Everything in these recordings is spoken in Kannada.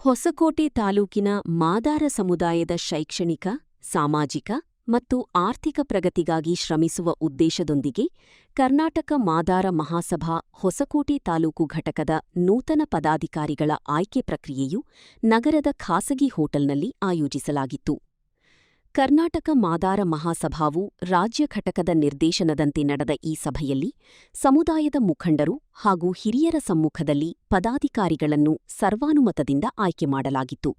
ಹೊಸಕೋಟೆ ತಾಲೂಕಿನ ಮಾದಾರ ಸಮುದಾಯದ ಶೈಕ್ಷಣಿಕ, ಸಾಮಾಜಿಕ ಮತ್ತು ಆರ್ಥಿಕ ಪ್ರಗತಿಗಾಗಿ ಶ್ರಮಿಸುವ ಉದ್ದೇಶದೊಂದಿಗೆ ಕರ್ನಾಟಕ ಮಾದಾರ ಮಹಾಸಭಾ ಹೊಸಕೋಟೆ ತಾಲೂಕು ಘಟಕದ ನೂತನ ಪದಾಧಿಕಾರಿಗಳ ಆಯ್ಕೆ ಪ್ರಕ್ರಿಯೆಯು ನಗರದ ಖಾಸಗಿ ಹೋಟೆಲ್ನಲ್ಲಿ ಆಯೋಜಿಸಲಾಗಿತ್ತು. ಕರ್ನಾಟಕ ಮಾದಾರ ಮಹಾಸಭಾವು ರಾಜ್ಯ ಘಟಕದ ನಿರ್ದೇಶನದಂತೆ ನಡೆದ ಈ ಸಭೆಯಲ್ಲಿ ಸಮುದಾಯದ ಮುಖಂಡರು ಹಾಗೂ ಹಿರಿಯರ ಸಮ್ಮುಖದಲ್ಲಿ ಪದಾಧಿಕಾರಿಗಳನ್ನು ಸರ್ವಾನುಮತದಿಂದ ಆಯ್ಕೆ ಮಾಡಲಾಗಿತ್ತು.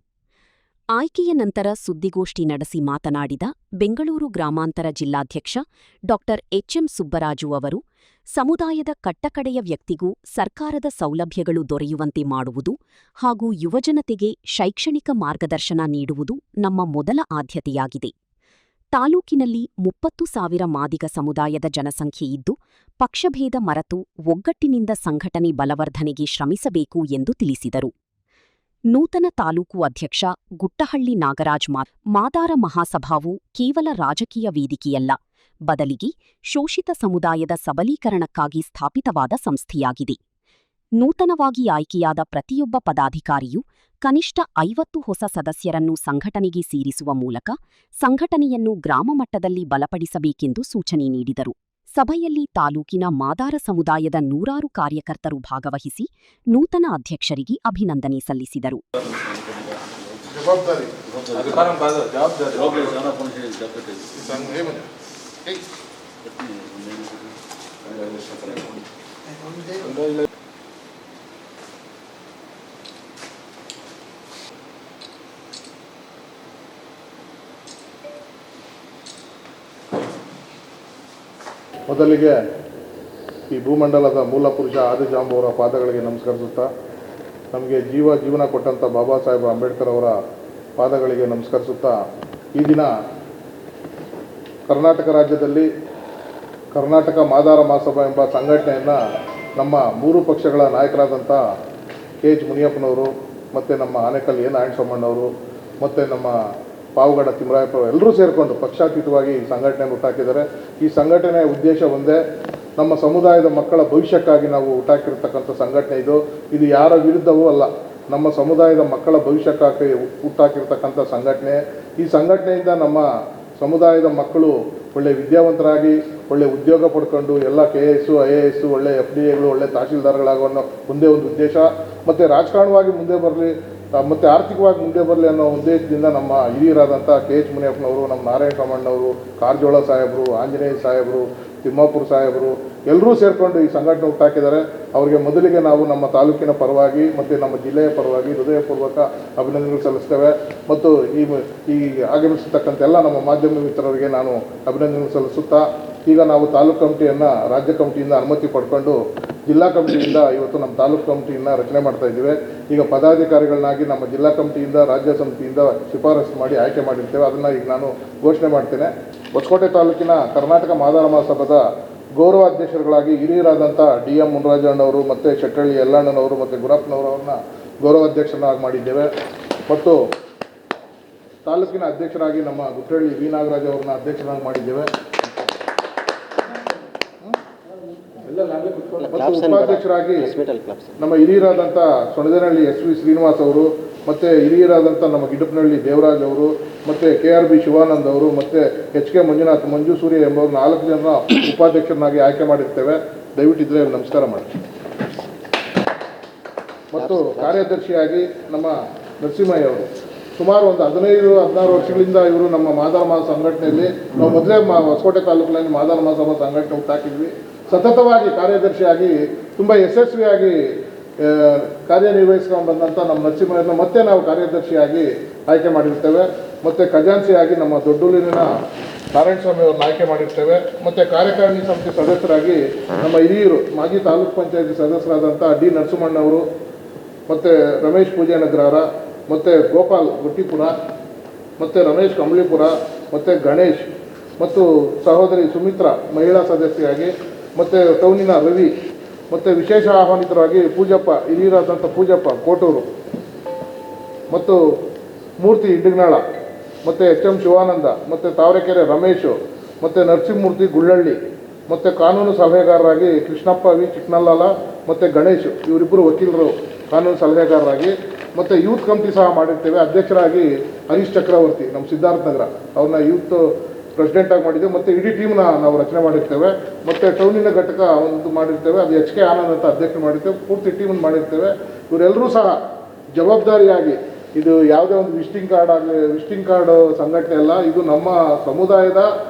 ಆಯ್ಕೆಯ ನಂತರ ಸುದ್ದಿಗೋಷ್ಠಿ ನಡೆಸಿ ಮಾತನಾಡಿದ ಬೆಂಗಳೂರು ಗ್ರಾಮಾಂತರ ಜಿಲ್ಲಾಧ್ಯಕ್ಷ ಡಾ ಎಚ್ಎಂ ಸುಬ್ಬರಾಜು ಅವರು, ಸಮುದಾಯದ ಕಟ್ಟಕಡೆಯ ವ್ಯಕ್ತಿಗೂ ಸರ್ಕಾರದ ಸೌಲಭ್ಯಗಳು ದೊರೆಯುವಂತೆ ಮಾಡುವುದು ಹಾಗೂ ಯುವಜನತೆಗೆ ಶೈಕ್ಷಣಿಕ ಮಾರ್ಗದರ್ಶನ ನೀಡುವುದು ನಮ್ಮ ಮೊದಲ ಆದ್ಯತೆಯಾಗಿದೆ. ತಾಲೂಕಿನಲ್ಲಿ 30,000 ಮಾದಿಗ ಸಮುದಾಯದ ಜನಸಂಖ್ಯೆಯಿದ್ದು, ಪಕ್ಷಭೇದ ಮರೆತು ಒಗ್ಗಟ್ಟಿನಿಂದ ಸಂಘಟನೆ ಬಲವರ್ಧನೆಗೆ ಶ್ರಮಿಸಬೇಕು ಎಂದು ತಿಳಿಸಿದರು. ನೂತನ ತಾಲೂಕು ಅಧ್ಯಕ್ಷ ಗುಟ್ಟಹಳ್ಳಿ ನಾಗರಾಜ್ ಮಾದಾರ ಮಹಾಸಭಾವು ಕೇವಲ ರಾಜಕೀಯ ವೇದಿಕೆಯಲ್ಲ, ಬದಲಿಗೆ ಶೋಷಿತ ಸಮುದಾಯದ ಸಬಲೀಕರಣಕ್ಕಾಗಿ ಸ್ಥಾಪಿತವಾದ ಸಂಸ್ಥೆಯಾಗಿದೆ. ನೂತನವಾಗಿ ಆಯ್ಕೆಯಾದ ಪ್ರತಿಯೊಬ್ಬ ಪದಾಧಿಕಾರಿಯೂ ಕನಿಷ್ಠ 50 ಹೊಸ ಸದಸ್ಯರನ್ನು ಸಂಘಟನೆಗೆ ಸೇರಿಸುವ ಮೂಲಕ ಸಂಘಟನೆಯನ್ನು ಗ್ರಾಮ ಮಟ್ಟದಲ್ಲಿ ಬಲಪಡಿಸಬೇಕೆಂದು ಸೂಚನೆ ನೀಡಿದರು. ಸಭೆಯಲ್ಲಿ ತಾಲೂಕಿನ ಮಾದಾರ ಸಮುದಾಯದ ನೂರಾರು ಕಾರ್ಯಕರ್ತರು ಭಾಗವಹಿಸಿ ನೂತನ ಅಧ್ಯಕ್ಷರಿಗೆ ಅಭಿನಂದನೆ ಸಲ್ಲಿಸಿದರು. ಮೊದಲಿಗೆ ಈ ಭೂಮಂಡಲದ ಮೂಲ ಪುರುಷ ಆದಿಜಾಂಬು ಅವರ ಪಾದಗಳಿಗೆ ನಮಸ್ಕರಿಸುತ್ತಾ, ನಮಗೆ ಜೀವನ ಕೊಟ್ಟಂಥ ಬಾಬಾ ಸಾಹೇಬ್ ಅಂಬೇಡ್ಕರ್ ಅವರ ಪಾದಗಳಿಗೆ ನಮಸ್ಕರಿಸುತ್ತಾ, ಈ ದಿನ ಕರ್ನಾಟಕ ರಾಜ್ಯದಲ್ಲಿ ಕರ್ನಾಟಕ ಮಾದಾರ ಮಹಾಸಭಾ ಎಂಬ ಸಂಘಟನೆಯನ್ನು ನಮ್ಮ 3 ಪಕ್ಷಗಳ ನಾಯಕರಾದಂಥ ಕೆ ಎಚ್ ಮುನಿಯಪ್ಪನವರು ಮತ್ತು ನಮ್ಮ ಆನೇಕಲ್ ಎ ನಾರಾಯಣಸ್ವಾಮಣ್ಣವರು ಮತ್ತು ನಮ್ಮ ಪಾವಗಡ ತಿಮ್ಮರಾಯಪ್ಪ ಎಲ್ಲರೂ ಸೇರಿಕೊಂಡು ಪಕ್ಷಾತೀತವಾಗಿ ಈ ಸಂಘಟನೆಯನ್ನು ಹುಟ್ಟಾಕಿದ್ದಾರೆ. ಈ ಸಂಘಟನೆಯ ಉದ್ದೇಶ ಒಂದೇ, ನಮ್ಮ ಸಮುದಾಯದ ಮಕ್ಕಳ ಭವಿಷ್ಯಕ್ಕಾಗಿ ನಾವು ಹುಟ್ಟಾಕಿರ್ತಕ್ಕಂಥ ಸಂಘಟನೆ ಇದು ಯಾರ ವಿರುದ್ಧವೂ ಅಲ್ಲ, ನಮ್ಮ ಸಮುದಾಯದ ಮಕ್ಕಳ ಭವಿಷ್ಯಕ್ಕಾಗಿ ಹುಟ್ಟಾಕಿರ್ತಕ್ಕಂಥ ಸಂಘಟನೆ. ಈ ಸಂಘಟನೆಯಿಂದ ನಮ್ಮ ಸಮುದಾಯದ ಮಕ್ಕಳು ಒಳ್ಳೆ ವಿದ್ಯಾವಂತರಾಗಿ ಒಳ್ಳೆ ಉದ್ಯೋಗ ಪಡ್ಕೊಂಡು ಎಲ್ಲ KS, IAS, ಒಳ್ಳೆ FDAಗಳು, ಒಳ್ಳೆ ತಹಶೀಲ್ದಾರ್ಗಳಾಗೋ ಒಂದೇ ಒಂದು ಉದ್ದೇಶ, ಮತ್ತು ರಾಜಕಾರಣವಾಗಿ ಮುಂದೆ ಬರಲಿ ಮತ್ತು ಆರ್ಥಿಕವಾಗಿ ಮುಂದೆ ಬರಲಿ ಅನ್ನೋ ಉದ್ದೇಶದಿಂದ ನಮ್ಮ ಹಿರಿಯರಾದಂಥ ಕೆ ಎಚ್ ಮುನಿಯಪ್ಪನವರು, ನಮ್ಮ ನಾರಾಯಣಸ್ವಾಮಣ್ಣವರು, ಕಾರಜೋಳ ಸಾಹೇಬರು, ಆಂಜನೇಯ ಸಾಹೇಬರು, ತಿಮ್ಮಾಪುರ ಸಾಹೇಬರು ಎಲ್ಲರೂ ಸೇರಿಕೊಂಡು ಈ ಸಂಘಟನೆ ಹುಟ್ಟಾಕಿದ್ದಾರೆ. ಅವರಿಗೆ ಮೊದಲಿಗೆ ನಾವು ನಮ್ಮ ತಾಲೂಕಿನ ಪರವಾಗಿ ಮತ್ತು ನಮ್ಮ ಜಿಲ್ಲೆಯ ಪರವಾಗಿ ಹೃದಯಪೂರ್ವಕ ಅಭಿನಂದನೆಗಳು ಸಲ್ಲಿಸ್ತೇವೆ. ಮತ್ತು ಈ ಆಗಮಿಸತಕ್ಕಂಥ ಎಲ್ಲ ನಮ್ಮ ಮಾಧ್ಯಮ ಮಿತ್ರರಿಗೆ ನಾನು ಅಭಿನಂದನೆಗಳು ಸಲ್ಲಿಸುತ್ತಾ, ಈಗ ನಾವು ತಾಲೂಕು ಕಮಿಟಿಯನ್ನು ರಾಜ್ಯ ಕಮಿಟಿಯಿಂದ ಅನುಮತಿ ಪಡ್ಕೊಂಡು ಜಿಲ್ಲಾ ಕಮಿಟಿಯಿಂದ ಇವತ್ತು ನಮ್ಮ ತಾಲೂಕು ಕಮಿಟಿಯನ್ನು ರಚನೆ ಮಾಡ್ತಾ ಇದ್ದೀವಿ. ಈಗ ಪದಾಧಿಕಾರಿಗಳನ್ನಾಗಿ ನಮ್ಮ ಜಿಲ್ಲಾ ಕಮಿಟಿಯಿಂದ ರಾಜ್ಯ ಸಮಿತಿಯಿಂದ ಶಿಫಾರಸು ಮಾಡಿ ಆಯ್ಕೆ ಮಾಡಿರ್ತೇವೆ. ಅದನ್ನು ಈಗ ನಾನು ಘೋಷಣೆ ಮಾಡ್ತೇನೆ. ಹೊಸಕೋಟೆ ತಾಲೂಕಿನ ಕರ್ನಾಟಕ ಮಾದಾರ ಮಹಾಸಭಾದ ಗೌರವ ಅಧ್ಯಕ್ಷರುಗಳಾಗಿ ಹಿರಿಯರಾದಂಥ DM ಮುನರಾಜಣ್ಣವರು ಮತ್ತು ಶೆಟ್ಟಳ್ಳಿ ಯಲ್ಲಣ್ಣನವರು ಮತ್ತು ಗುರಪ್ಪನವರನ್ನ ಗೌರವ ಅಧ್ಯಕ್ಷರನ್ನಾಗಿ ಮಾಡಿದ್ದೇವೆ. ಮತ್ತು ತಾಲೂಕಿನ ಅಧ್ಯಕ್ಷರಾಗಿ ನಮ್ಮ ಗುಟ್ಟಹಳ್ಳಿ ವಿ ನಾಗರಾಜ್ ಅವರನ್ನ ಅಧ್ಯಕ್ಷರಾಗಿ ಮಾಡಿದ್ದೇವೆ. ಮತ್ತು ಉಪಾಧ್ಯಕ್ಷರಾಗಿ ನಮ್ಮ ಹಿರಿಯರಾದಂಥ ಸೊಣದೇನಹಳ್ಳಿ SV ಶ್ರೀನಿವಾಸ್ ಅವರು ಮತ್ತು ಹಿರಿಯರಾದಂಥ ನಮ್ಮ ಗಿಡಪನಹಳ್ಳಿ ದೇವರಾಜ್ ಅವರು ಮತ್ತು KRB ಶಿವಾನಂದ್ ಅವರು ಮತ್ತು HK ಮಂಜುನಾಥ್, ಮಂಜು ಸೂರ್ಯ ಎಂಬವರು 4 ಜನ ಉಪಾಧ್ಯಕ್ಷರನ್ನಾಗಿ ಆಯ್ಕೆ ಮಾಡಿರ್ತೇವೆ. ದಯವಿಟ್ಟಿದ್ರೆ ನಮಸ್ಕಾರ ಮಾಡಿ. ಮತ್ತು ಕಾರ್ಯದರ್ಶಿಯಾಗಿ ನಮ್ಮ ನರಸಿಂಹಯ್ಯ ಅವರು ಸುಮಾರು ಒಂದು 15-16 ವರ್ಷಗಳಿಂದ ಇವರು ನಮ್ಮ ಮಾದಾರ ಮಹಾ ಸಂಘಟನೆಯಲ್ಲಿ ನಾವು ಮೊದಲೇ ಹೊಸಕೋಟೆ ತಾಲೂಕಿನಲ್ಲಿ ಮಾದಾರ ಮಹಾಸಭಾ ಸಂಘಟನೆ ಹುಟ್ಟಾಕಿದ್ವಿ. ಸತತವಾಗಿ ಕಾರ್ಯದರ್ಶಿಯಾಗಿ ತುಂಬ ಯಶಸ್ವಿಯಾಗಿ ಕಾರ್ಯನಿರ್ವಹಿಸ್ಕೊಂಡು ಬಂದಂಥ ನಮ್ಮ ನರಸಿಂಹಯ್ಯನ ಮತ್ತೆ ನಾವು ಕಾರ್ಯದರ್ಶಿಯಾಗಿ ಆಯ್ಕೆ ಮಾಡಿರ್ತೇವೆ. ಮತ್ತು ಖಜಾನ್ಸಿಯಾಗಿ ನಮ್ಮ ದೊಡ್ಡೂರಿನ ನಾರಾಯಣಸ್ವಾಮಿ ಅವ್ರನ್ನ ಆಯ್ಕೆ ಮಾಡಿರ್ತೇವೆ. ಮತ್ತು ಕಾರ್ಯಕಾರಿಣಿ ಸಮಿತಿ ಸದಸ್ಯರಾಗಿ ನಮ್ಮ ಹಿರಿಯರು ಮಾಜಿ ತಾಲೂಕು ಪಂಚಾಯತಿ ಸದಸ್ಯರಾದಂಥ D ನರಸಿಂಹಣ್ಣವರು ಮತ್ತು ರಮೇಶ್ ಪೂಜೆನಗರ ಮತ್ತು ಗೋಪಾಲ್ ಗುಟ್ಟಿಪುರ ಮತ್ತು ರಮೇಶ್ ಕಂಬಳಿಪುರ ಮತ್ತು ಗಣೇಶ್ ಮತ್ತು ಸಹೋದರಿ ಸುಮಿತ್ರಾ ಮಹಿಳಾ ಸದಸ್ಯರಾಗಿ ಮತ್ತು ಟೌನಿನ ರವಿ ಮತ್ತು ವಿಶೇಷ ಆಹ್ವಾನಿತರಾಗಿ ಪೂಜಪ್ಪ, ಹಿರಿಯರಾದಂಥ ಪೂಜಪ್ಪ ಕೋಟೂರು ಮತ್ತು ಮೂರ್ತಿ ಇಂಡಿಗನಾಳ ಮತ್ತು HM ಶಿವಾನಂದ ಮತ್ತು ತಾವರೆಕೆರೆ ರಮೇಶು ಮತ್ತು ನರಸಿಂಹಮೂರ್ತಿ ಗುಳ್ಳಳ್ಳಿ ಮತ್ತು ಕಾನೂನು ಸಲಹೆಗಾರರಾಗಿ ಕೃಷ್ಣಪ್ಪ ವಿ ಚಿಕ್ಕನಲ್ಲಾಲ ಮತ್ತು ಗಣೇಶ್ ಇವರಿಬ್ಬರು ವಕೀಲರು ಕಾನೂನು ಸಲಹೆಗಾರರಾಗಿ ಮತ್ತು ಯೂತ್ ಕಮಿಟಿ ಸಹ ಮಾಡಿರ್ತೇವೆ. ಅಧ್ಯಕ್ಷರಾಗಿ ಹರೀಶ್ ಚಕ್ರವರ್ತಿ ನಮ್ಮ ಸಿದ್ಧಾರ್ಥ ನಗರ ಅವ್ರನ್ನ ಯೂತ್ ಪ್ರೆಸಿಡೆಂಟಾಗಿ ಮಾಡಿದ್ದೇವೆ. ಮತ್ತು ಇಡೀ ಟೀಮ್ನ ನಾವು ರಚನೆ ಮಾಡಿರ್ತೇವೆ. ಮತ್ತು ಟೌನಿನ ಘಟಕ ಒಂದು ಮಾಡಿರ್ತೇವೆ, ಅದು HK ಆನಂದ್ ಅಂತ ಅಧ್ಯಕ್ಷರು ಮಾಡಿರ್ತೇವೆ. ಪೂರ್ತಿ ಟೀಮನ್ನು ಮಾಡಿರ್ತೇವೆ. ಇವರೆಲ್ಲರೂ ಸಹ ಜವಾಬ್ದಾರಿಯಾಗಿ, ಇದು ಯಾವುದೇ ಒಂದು ವಿಸಿಟಿಂಗ್ ಕಾರ್ಡ್ ಸಂಘಟನೆ ಅಲ್ಲ, ಇದು ನಮ್ಮ ಸಮುದಾಯದ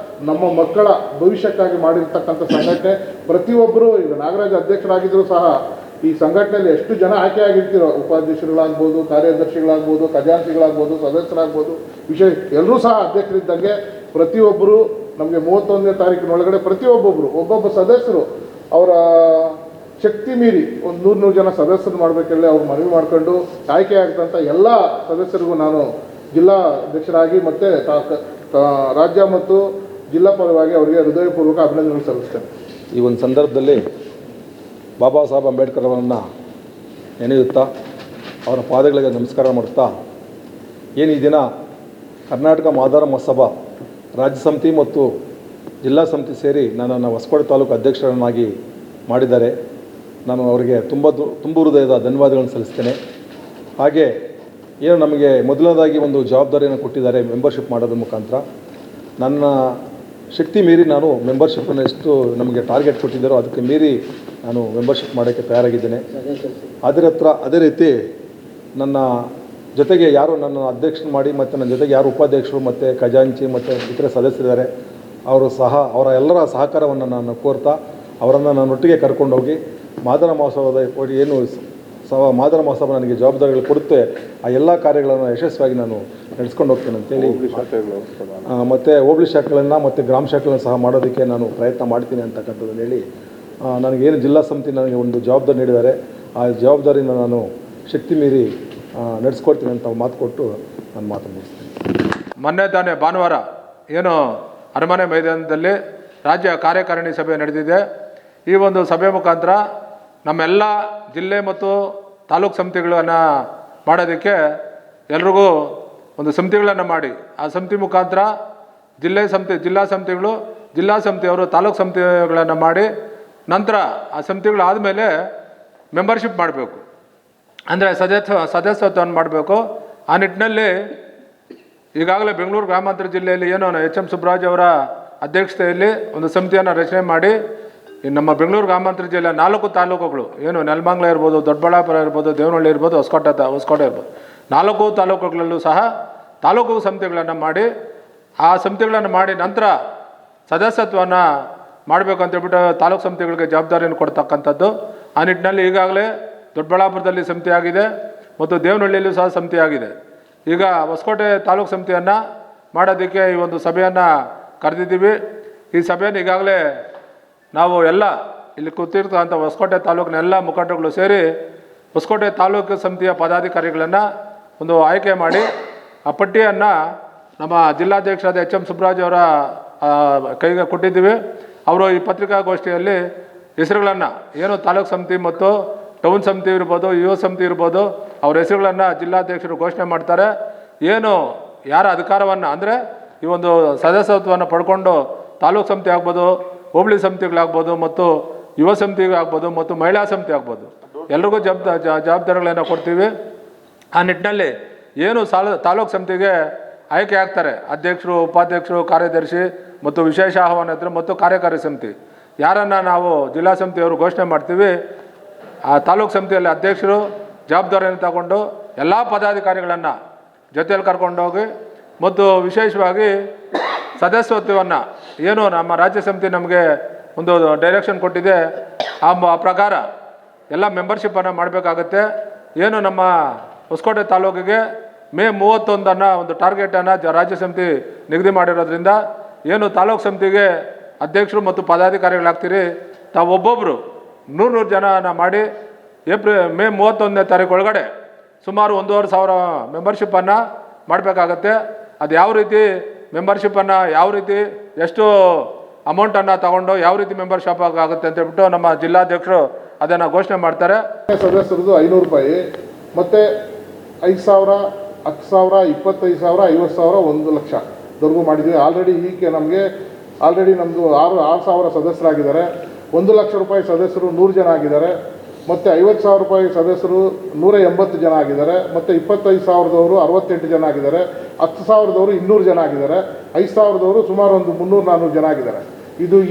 ನಮ್ಮ ಮಕ್ಕಳ ಭವಿಷ್ಯಕ್ಕಾಗಿ ಮಾಡಿರ್ತಕ್ಕಂಥ ಸಂಘಟನೆ. ಪ್ರತಿಯೊಬ್ಬರು, ಈಗ ನಾಗರಾಜ್ ಅಧ್ಯಕ್ಷರಾಗಿದ್ದರೂ ಸಹ ಈ ಸಂಘಟನೆಯಲ್ಲಿ ಎಷ್ಟು ಜನ ಆಯ್ಕೆಯಾಗಿರ್ತೀರೋ, ಉಪಾಧ್ಯಕ್ಷರುಗಳಾಗ್ಬೋದು, ಕಾರ್ಯದರ್ಶಿಗಳಾಗ್ಬೋದು, ಖಜಾಂಚಿಗಳಾಗ್ಬೋದು, ಸದಸ್ಯರಾಗ್ಬೋದು, ಎಲ್ಲರೂ ಸಹ ಅಧ್ಯಕ್ಷರಿದ್ದಂಗೆ ಪ್ರತಿಯೊಬ್ಬರು ನಮಗೆ 31ನೇ ತಾರೀಕಿನೊಳಗಡೆ ಒಬ್ಬೊಬ್ಬ ಸದಸ್ಯರು ಅವರ ಶಕ್ತಿ ಮೀರಿ ಒಂದು 100 ಜನ ಸದಸ್ಯರು ಮಾಡಬೇಕಲ್ಲ ಅವ್ರು ಮನವಿ ಮಾಡ್ಕೊಂಡು ಆಯ್ಕೆ ಆಗ್ತಂಥ ಎಲ್ಲ ಸದಸ್ಯರಿಗೂ ನಾನು ಜಿಲ್ಲಾ ಅಧ್ಯಕ್ಷರಾಗಿ ಮತ್ತು ರಾಜ್ಯ ಮತ್ತು ಜಿಲ್ಲಾ ಪರವಾಗಿ ಅವರಿಗೆ ಹೃದಯಪೂರ್ವಕ ಅಭಿನಂದನೆ ಸಲ್ಲಿಸ್ತೇನೆ. ಈ ಒಂದು ಸಂದರ್ಭದಲ್ಲಿ ಬಾಬಾ ಸಾಹೇಬ್ ಅಂಬೇಡ್ಕರ್ ಅವರನ್ನು ನೆನೆಯುತ್ತಾ ಅವರ ಪಾದಗಳಿಗೆ ನಮಸ್ಕಾರ ಮಾಡುತ್ತಾ, ಏನು ಈ ದಿನ ಕರ್ನಾಟಕ ಮಾದಾರ ಮಹಾಸಭಾ ರಾಜ್ಯ ಸಮಿತಿ ಮತ್ತು ಜಿಲ್ಲಾ ಸಮಿತಿ ಸೇರಿ ನನ್ನನ್ನು ಹೊಸಕೋಟೆ ತಾಲೂಕು ಅಧ್ಯಕ್ಷರನ್ನಾಗಿ ಮಾಡಿದ್ದಾರೆ. ನಾನು ಅವರಿಗೆ ತುಂಬ ಹೃದಯದ ಧನ್ಯವಾದಗಳನ್ನು ಸಲ್ಲಿಸ್ತೇನೆ. ಹಾಗೆ ಏನು ನಮಗೆ ಮೊದಲನೇದಾಗಿ ಒಂದು ಜವಾಬ್ದಾರಿಯನ್ನು ಕೊಟ್ಟಿದ್ದಾರೆ ಮೆಂಬರ್ಶಿಪ್ ಮಾಡೋದ್ರ ಮುಖಾಂತರ. ನನ್ನ ಶಕ್ತಿ ಮೀರಿ ನಾನು ಮೆಂಬರ್ಶಿಪ್ಪನ್ನು ಎಷ್ಟು ನಮಗೆ ಟಾರ್ಗೆಟ್ ಕೊಟ್ಟಿದ್ದಾರೋ ಅದಕ್ಕೆ ಮೀರಿ ನಾನು ಮೆಂಬರ್ಶಿಪ್ ಮಾಡೋಕ್ಕೆ ತಯಾರಾಗಿದ್ದೇನೆ. ಅದೇ ರೀತಿ ನನ್ನ ಜೊತೆಗೆ ಯಾರು ನನ್ನ ಅಧ್ಯಕ್ಷರು ಮಾಡಿ ಮತ್ತು ನನ್ನ ಜೊತೆಗೆ ಯಾರು ಉಪಾಧ್ಯಕ್ಷರು ಮತ್ತು ಖಜಾಂಚಿ ಮತ್ತು ಇತರೆ ಸದಸ್ಯರಿದ್ದಾರೆ ಅವರು ಸಹ ಅವರ ಎಲ್ಲರ ಸಹಕಾರವನ್ನು ನಾನು ಕೋರ್ತಾ ಅವರನ್ನು ನನ್ನೊಟ್ಟಿಗೆ ಕರ್ಕೊಂಡೋಗಿ ಮಾದಾರ ಮಹೋತ್ಸವದ ಏನು ಮಾದಾರ ಮಹೋತ್ಸವ ನನಗೆ ಜವಾಬ್ದಾರಿಗಳು ಕೊಡುತ್ತೆ ಆ ಎಲ್ಲ ಕಾರ್ಯಗಳನ್ನು ಯಶಸ್ವಿಯಾಗಿ ನಾನು ನಡೆಸ್ಕೊಂಡು ಹೋಗ್ತೇನೆ ಅಂತೇಳಿ ಮತ್ತು ಹೋಬಳಿ ಶಾಖೆಗಳನ್ನು ಮತ್ತು ಗ್ರಾಮ ಶಾಖೆಗಳನ್ನು ಸಹ ಮಾಡೋದಕ್ಕೆ ನಾನು ಪ್ರಯತ್ನ ಮಾಡ್ತೀನಿ ಅಂತಕ್ಕಂಥದ್ದನ್ನು ಹೇಳಿ ನನಗೇನು ಜಿಲ್ಲಾ ಸಮಿತಿ ನನಗೆ ಒಂದು ಜವಾಬ್ದಾರಿ ನೀಡಿದ್ದಾರೆ ಆ ಜವಾಬ್ದಾರಿನ ನಾನು ಶಕ್ತಿ ಮೀರಿ ನಡೆಸ್ಕೊಡ್ತೀನಿ ಅಂತ ಮಾತು ಕೊಟ್ಟು ನಾನು ಮಾತು ಮುಗಿಸ್ತೀನಿ. ಮೊನ್ನೆ ತಾನೇ ಭಾನುವಾರ ಏನು ಅರಮನೆ ಮೈದಾನದಲ್ಲಿ ರಾಜ್ಯ ಕಾರ್ಯಕಾರಿಣಿ ಸಭೆ ನಡೆದಿದೆ. ಈ ಒಂದು ಸಭೆ ಮುಖಾಂತರ ನಮ್ಮೆಲ್ಲ ಜಿಲ್ಲೆ ಮತ್ತು ತಾಲೂಕು ಸಮಿತಿಗಳನ್ನು ಮಾಡೋದಕ್ಕೆ ಎಲ್ರಿಗೂ ಒಂದು ಸಮಿತಿಗಳನ್ನು ಮಾಡಿ ಆ ಸಮಿತಿ ಮುಖಾಂತರ ಜಿಲ್ಲಾ ಸಮಿತಿಯವರು ತಾಲೂಕು ಸಮಿತಿಗಳನ್ನು ಮಾಡಿ ನಂತರ ಆ ಸಮಿತಿಗಳಾದಮೇಲೆ ಮೆಂಬರ್ಶಿಪ್ ಮಾಡಬೇಕು, ಅಂದರೆ ಸದಸ್ಯತ್ವವನ್ನು ಮಾಡಬೇಕು. ಆ ನಿಟ್ಟಿನಲ್ಲಿ ಈಗಾಗಲೇ ಬೆಂಗಳೂರು ಗ್ರಾಮಾಂತರ ಜಿಲ್ಲೆಯಲ್ಲಿ ಏನು HM ಸುಬ್ರಾಜ್ ಅವರ ಅಧ್ಯಕ್ಷತೆಯಲ್ಲಿ ಒಂದು ಸಮಿತಿಯನ್ನು ರಚನೆ ಮಾಡಿ ನಮ್ಮ ಬೆಂಗಳೂರು ಗ್ರಾಮಾಂತರ ಜಿಲ್ಲೆ 4 ತಾಲೂಕುಗಳು ಏನು ನೆಲಮಂಗಲ ಇರ್ಬೋದು, ದೊಡ್ಡಬಳ್ಳಾಪುರ ಇರ್ಬೋದು, ದೇವನಹಳ್ಳಿ ಇರ್ಬೋದು, ಹೊಸಕೋಟೆ ಇರ್ಬೋದು 4 ತಾಲೂಕುಗಳಲ್ಲೂ ಸಹ ತಾಲೂಕು ಸಮಿತಿಗಳನ್ನು ಮಾಡಿ ಆ ಸಮಿತಿಗಳನ್ನು ಮಾಡಿ ನಂತರ ಸದಸ್ಯತ್ವವನ್ನು ಮಾಡಬೇಕು ಅಂತೇಳ್ಬಿಟ್ಟು ತಾಲೂಕು ಸಮಿತಿಗಳಿಗೆ ಜವಾಬ್ದಾರಿಯನ್ನು ಕೊಡ್ತಕ್ಕಂಥದ್ದು. ಆ ನಿಟ್ಟಿನಲ್ಲಿ ಈಗಾಗಲೇ ದೊಡ್ಡಬಳ್ಳಾಪುರದಲ್ಲಿ ಸಮಿತಿ ಆಗಿದೆ ಮತ್ತು ದೇವನಹಳ್ಳಿಯಲ್ಲೂ ಸಹ ಸಮಿತಿ ಆಗಿದೆ. ಈಗ ಹೊಸಕೋಟೆ ತಾಲೂಕು ಸಮಿತಿಯನ್ನು ಮಾಡೋದಕ್ಕೆ ಈ ಒಂದು ಸಭೆಯನ್ನು ಕರೆದಿದ್ದೀವಿ. ಈ ಸಭೆಯನ್ನು ಈಗಾಗಲೇ ನಾವು ಎಲ್ಲ ಇಲ್ಲಿ ಕೂತಿರ್ತಕ್ಕಂಥ ಹೊಸಕೋಟೆ ತಾಲೂಕಿನ ಎಲ್ಲ ಮುಖಂಡರುಗಳು ಸೇರಿ ಹೊಸಕೋಟೆ ತಾಲೂಕು ಸಮಿತಿಯ ಪದಾಧಿಕಾರಿಗಳನ್ನು ಒಂದು ಆಯ್ಕೆ ಮಾಡಿ ಆ ಪಟ್ಟಿಯನ್ನು ನಮ್ಮ ಜಿಲ್ಲಾಧ್ಯಕ್ಷರಾದ HM ಸುಬ್ರಾಜ್ ಅವರ ಕೈಗೆ ಕೊಟ್ಟಿದ್ದೀವಿ. ಅವರು ಈ ಪತ್ರಿಕಾಗೋಷ್ಠಿಯಲ್ಲಿ ಹೆಸರುಗಳನ್ನು ಏನು ತಾಲೂಕು ಸಮಿತಿ ಮತ್ತು ಟೌನ್ ಸಮಿತಿ ಇರ್ಬೋದು, ಯುವ ಸಮಿತಿ ಇರ್ಬೋದು, ಅವ್ರ ಹೆಸರುಗಳನ್ನು ಜಿಲ್ಲಾಧ್ಯಕ್ಷರು ಘೋಷಣೆ ಮಾಡ್ತಾರೆ. ಏನು ಯಾರ ಅಧಿಕಾರವನ್ನು ಅಂದರೆ ಈ ಒಂದು ಸದಸ್ಯತ್ವವನ್ನು ಪಡ್ಕೊಂಡು ತಾಲೂಕು ಸಮಿತಿ ಆಗ್ಬೋದು, ಹೋಬಳಿ ಸಮಿತಿಗಳಾಗ್ಬೋದು, ಮತ್ತು ಯುವ ಸಮಿತಿಗಾಗ್ಬೋದು, ಮತ್ತು ಮಹಿಳಾ ಸಮಿತಿ ಆಗ್ಬೋದು, ಎಲ್ರಿಗೂ ಜವಾಬ್ದಾರಿಗಳನ್ನು ಕೊಡ್ತೀವಿ. ಆ ನಿಟ್ಟಿನಲ್ಲಿ ಏನು ತಾಲೂಕು ಸಮಿತಿಗೆ ಆಯ್ಕೆ ಆಗ್ತಾರೆ ಅಧ್ಯಕ್ಷರು, ಉಪಾಧ್ಯಕ್ಷರು, ಕಾರ್ಯದರ್ಶಿ ಮತ್ತು ವಿಶೇಷ ಆಹ್ವಾನಿತರು ಮತ್ತು ಕಾರ್ಯಕಾರಿ ಸಮಿತಿ ಯಾರನ್ನು ನಾವು ಜಿಲ್ಲಾ ಸಮಿತಿಯವರು ಘೋಷಣೆ ಮಾಡ್ತೀವಿ. ಆ ತಾಲೂಕು ಸಮಿತಿಯಲ್ಲಿ ಅಧ್ಯಕ್ಷರು ಜವಾಬ್ದಾರಿಯನ್ನು ತಗೊಂಡು ಎಲ್ಲ ಪದಾಧಿಕಾರಿಗಳನ್ನು ಜೊತೆಯಲ್ಲಿ ಕರ್ಕೊಂಡೋಗಿ ಮತ್ತು ವಿಶೇಷವಾಗಿ ಸದಸ್ಯತ್ವವನ್ನು ಏನು ನಮ್ಮ ರಾಜ್ಯ ಸಮಿತಿ ನಮಗೆ ಒಂದು ಡೈರೆಕ್ಷನ್ ಕೊಟ್ಟಿದೆ ಆ ಪ್ರಕಾರ ಎಲ್ಲ ಮೆಂಬರ್ಶಿಪ್ಪನ್ನು ಮಾಡಬೇಕಾಗತ್ತೆ. ಏನು ನಮ್ಮ ಹೊಸಕೋಟೆ ತಾಲೂಕಿಗೆ ಮೇ 31 ಒಂದು ಟಾರ್ಗೆಟನ್ನು ರಾಜ್ಯ ಸಮಿತಿ ನಿಗದಿ ಮಾಡಿರೋದ್ರಿಂದ ಏನು ತಾಲೂಕು ಸಮಿತಿಗೆ ಅಧ್ಯಕ್ಷರು ಮತ್ತು ಪದಾಧಿಕಾರಿಗಳಾಗ್ತೀರಿ ತಾವು ಒಬ್ಬೊಬ್ಬರು 100 ಜನನ ಮಾಡಿ ಮೇ 31ನೇ ತಾರೀಕು ಒಳಗಡೆ ಸುಮಾರು 1,500 ಮೆಂಬರ್ಶಿಪ್ಪನ್ನು ಮಾಡಬೇಕಾಗತ್ತೆ. ಅದು ಯಾವ ರೀತಿ ಮೆಂಬರ್ಶಿಪ್ಪನ್ನು ಯಾವ ರೀತಿ ಎಷ್ಟು ಅಮೌಂಟನ್ನು ತಗೊಂಡು ಯಾವ ರೀತಿ ಮೆಂಬರ್ಶಿಪ್ ಆಗುತ್ತೆ ಅಂತ ಹೇಳ್ಬಿಟ್ಟು ನಮ್ಮ ಜಿಲ್ಲಾಧ್ಯಕ್ಷರು ಅದನ್ನು ಘೋಷಣೆ ಮಾಡ್ತಾರೆ. ಸದಸ್ಯರದು 500 ರೂಪಾಯಿ, ಮತ್ತು 5,000, 10,000, 25,000, 50,000, 1 ಲಕ್ಷದವರೆಗೂ ಮಾಡಿದ್ದೀವಿ. ಆಲ್ರೆಡಿ ನಮ್ಮದು 6,000 ಸದಸ್ಯರಾಗಿದ್ದಾರೆ. 1 ಲಕ್ಷ ರೂಪಾಯಿ ಸದಸ್ಯರು 100 ಜನ ಆಗಿದ್ದಾರೆ. ಮತ್ತು 50,000 ರೂಪಾಯಿ ಸದಸ್ಯರು 180 ಜನ ಆಗಿದ್ದಾರೆ, ಮತ್ತು 25,000ದವರು 68 ಜನ ಆಗಿದ್ದಾರೆ, 10,000ದವರು 200 ಜನ ಆಗಿದ್ದಾರೆ, 5,000ದವರು ಸುಮಾರು ಒಂದು 300-400 ಜನ ಆಗಿದ್ದಾರೆ.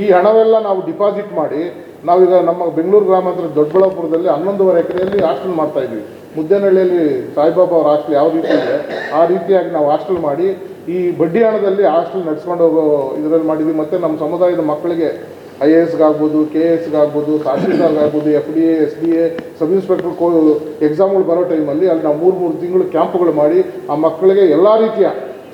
ಈ ಹಣವೆಲ್ಲ ನಾವು ಡಿಪಾಸಿಟ್ ಮಾಡಿ ನಾವೀಗ ನಮ್ಮ ಬೆಂಗಳೂರು ಗ್ರಾಮಾಂತರ ದೊಡ್ಡಬಳ್ಳಾಪುರದಲ್ಲಿ 11.5 ಎಕರೆಯಲ್ಲಿ ಹಾಸ್ಟೆಲ್ ಮಾಡ್ತಾಯಿದ್ವಿ. ಮುದ್ದೇನಹಳ್ಳಿಯಲ್ಲಿ ಸಾಯಿಬಾಬಾ ಅವ್ರ ಹಾಸ್ಟೆಲ್ ಯಾವ ರೀತಿ ಇದೆ ಆ ರೀತಿಯಾಗಿ ನಾವು ಹಾಸ್ಟೆಲ್ ಮಾಡಿ ಈ ಬಡ್ಡಿ ಹಣದಲ್ಲಿ ಹಾಸ್ಟೆಲ್ ನಡೆಸ್ಕೊಂಡು ಹೋಗೋ ಇದರಲ್ಲಿ ಮಾಡಿದ್ವಿ. ಮತ್ತು ನಮ್ಮ ಸಮುದಾಯದ ಮಕ್ಕಳಿಗೆ IASಗಾಗ್ಬೋದು, KASಗಾಗ್ಬೋದು, ತಹಸೀಲ್ದಾರ್ಗಾಗ್ಬೋದು, FDA, SDA, ಸಬ್ ಇನ್ಸ್ಪೆಕ್ಟರ್ ಎಕ್ಸಾಮ್ಗಳು ಬರೋ ಟೈಮಲ್ಲಿ ಅಲ್ಲಿ ನಾವು 3 ತಿಂಗಳು ಕ್ಯಾಂಪ್ಗಳು ಮಾಡಿ ಆ ಮಕ್ಕಳಿಗೆ ಎಲ್ಲ ರೀತಿಯ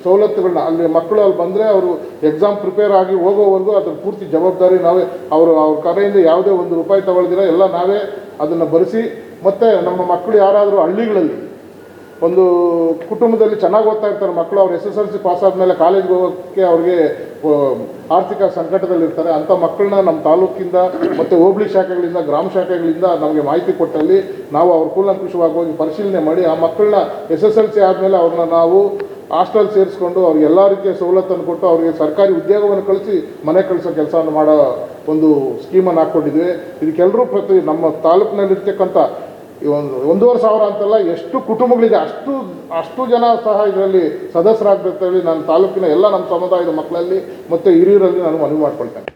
ಸವಲತ್ತುಗಳನ್ನ ಅಲ್ಲಿ ಮಕ್ಕಳು ಅಲ್ಲಿ ಬಂದರೆ ಅವರು ಎಕ್ಸಾಮ್ ಪ್ರಿಪೇರ್ ಆಗಿ ಹೋಗೋವರೆಗೂ ಅದ್ರ ಪೂರ್ತಿ ಜವಾಬ್ದಾರಿ ನಾವೇ. ಅವ್ರ ಕಡೆಯಿಂದ ಯಾವುದೇ ₹1 ತಗೊಳ್ದಿರ ಎಲ್ಲ ನಾವೇ ಅದನ್ನು ಭರಿಸಿ. ಮತ್ತು ನಮ್ಮ ಮಕ್ಕಳು ಯಾರಾದರೂ ಹಳ್ಳಿಗಳಲ್ಲಿ ಒಂದು ಕುಟುಂಬದಲ್ಲಿ ಚೆನ್ನಾಗಿ ಓದ್ತಾ ಇರ್ತಾರೆ ಮಕ್ಕಳು, ಅವ್ರು SSLC ಪಾಸ್ ಆದಮೇಲೆ ಕಾಲೇಜ್ಗೆ ಹೋಗೋಕ್ಕೆ ಅವ್ರಿಗೆ ಆರ್ಥಿಕ ಸಂಕಟದಲ್ಲಿರ್ತಾರೆ. ಅಂಥ ಮಕ್ಕಳನ್ನ ನಮ್ಮ ತಾಲೂಕಿಂದ ಮತ್ತು ಹೋಬಳಿ ಶಾಖೆಗಳಿಂದ, ಗ್ರಾಮ ಶಾಖೆಗಳಿಂದ ನಮಗೆ ಮಾಹಿತಿ ಕೊಟ್ಟಲ್ಲಿ ನಾವು ಅವ್ರ ಕೂಲಂಕುಷವಾಗಿ ಹೋಗಿ ಪರಿಶೀಲನೆ ಮಾಡಿ ಆ ಮಕ್ಕಳನ್ನ SSLC ಆದಮೇಲೆ ಅವ್ರನ್ನ ನಾವು ಹಾಸ್ಟೆಲ್ ಸೇರಿಸ್ಕೊಂಡು ಅವ್ರಿಗೆ ಎಲ್ಲ ರೀತಿಯ ಸವಲತ್ತನ್ನು ಕೊಟ್ಟು ಅವರಿಗೆ ಸರ್ಕಾರಿ ಉದ್ಯೋಗವನ್ನು ಕಳಿಸಿ ಮನೆ ಕಳಿಸೋ ಕೆಲಸವನ್ನು ಮಾಡೋ ಒಂದು ಸ್ಕೀಮನ್ನು ಹಾಕ್ಕೊಂಡಿದ್ವಿ. ಇದಕ್ಕೆಲ್ಲರೂ ನಮ್ಮ ತಾಲೂಕಿನಲ್ಲಿರ್ತಕ್ಕಂಥ 1,500 ಅಂತಲ್ಲ, ಎಷ್ಟು ಕುಟುಂಬಗಳಿದೆ ಅಷ್ಟು ಜನ ಸಹ ಇದರಲ್ಲಿ ಸದಸ್ಯರಾಗಬೇಕಂತೇಳಿ ನಾನು ತಾಲೂಕಿನ ಎಲ್ಲ ನಮ್ಮ ಸಮುದಾಯದ ಮಕ್ಕಳಲ್ಲಿ ಮತ್ತು ಹಿರಿಯರಲ್ಲಿ ನಾನು ಮನವಿ ಮಾಡ್ಕೊಳ್ತೇನೆ.